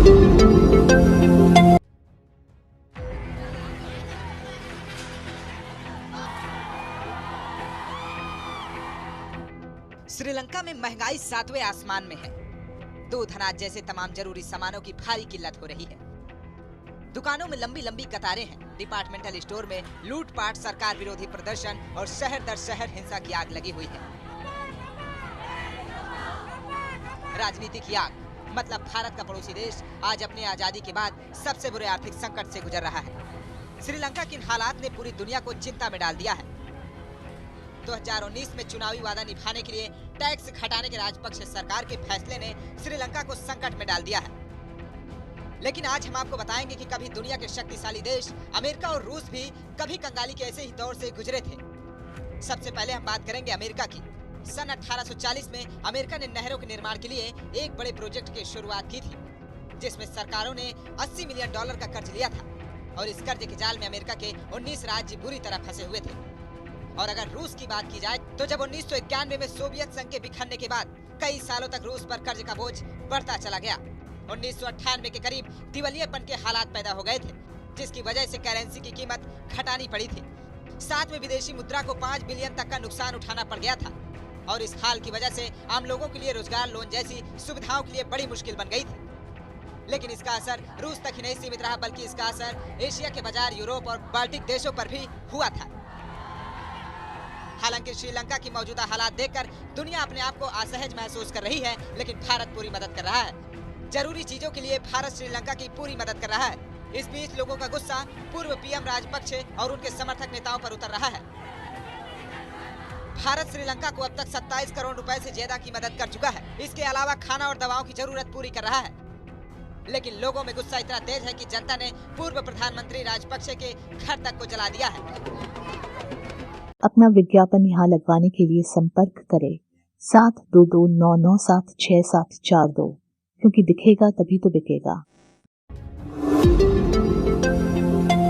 श्रीलंका में महंगाई 7वें आसमान में है। दूध, अनाज जैसे तमाम जरूरी सामानों की भारी किल्लत हो रही है। दुकानों में लंबी लंबी कतारें हैं। डिपार्टमेंटल स्टोर में लूटपाट, सरकार विरोधी प्रदर्शन और शहर दर शहर हिंसा की आग लगी हुई है। राजनीति की आग मतलब भारत का पड़ोसी देश आज अपनी आजादी के बाद सबसे बुरे आर्थिक संकट से गुजर रहा है। श्रीलंका के इन हालात ने पूरी दुनिया को चिंता में डाल दिया है। 2019 में चुनावी वादा निभाने के लिए टैक्स घटाने के राजपक्ष सरकार के फैसले ने श्रीलंका को संकट में डाल दिया है। लेकिन आज हम आपको बताएंगे कि कभी दुनिया के शक्तिशाली देश अमेरिका और रूस भी कभी कंगाली के ऐसे ही दौर से गुजरे थे। सबसे पहले हम बात करेंगे अमेरिका की। सन 1840 में अमेरिका ने नहरों के निर्माण के लिए एक बड़े प्रोजेक्ट की शुरुआत की थी, जिसमें सरकारों ने $80 मिलियन का कर्ज लिया था और इस कर्ज के जाल में अमेरिका के 19 राज्य बुरी तरह फंसे हुए थे। और अगर रूस की बात की जाए तो जब 1991 में सोवियत संघ के बिखरने के बाद कई सालों तक रूस पर कर्ज का बोझ बढ़ता चला गया। 1998 के करीब दिवालियेपन के हालात पैदा हो गए थे, जिसकी वजह से करेंसी की कीमत घटानी पड़ी थी। साथ में विदेशी मुद्रा को 5 बिलियन तक का नुकसान उठाना पड़ गया था और इस हाल की वजह से आम लोगों के लिए रोजगार लोन जैसी सुविधाओं के लिए बड़ी मुश्किल बन गई थी। लेकिन इसका असर रूस तक ही नहीं सीमित रहा, बल्कि इसका असर एशिया के बाजार, यूरोप और बाल्टिक देशों पर भी हुआ था। हालांकि श्रीलंका की मौजूदा हालात देखकर दुनिया अपने आप को असहज महसूस कर रही है, लेकिन भारत पूरी मदद कर रहा है। जरूरी चीजों के लिए भारत श्रीलंका की पूरी मदद कर रहा है। इस बीच लोगों का गुस्सा पूर्व पीएम राजपक्ष और उनके समर्थक नेताओं पर उतर रहा है। भारत श्रीलंका को अब तक 27 करोड़ रुपए से ज्यादा की मदद कर चुका है। इसके अलावा खाना और दवाओं की जरूरत पूरी कर रहा है। लेकिन लोगों में गुस्सा इतना तेज है कि जनता ने पूर्व प्रधानमंत्री राजपक्ष के घर तक को जला दिया है। अपना विज्ञापन यहाँ लगवाने के लिए संपर्क करें 7229976742, क्योंकि दिखेगा तभी तो बिकेगा।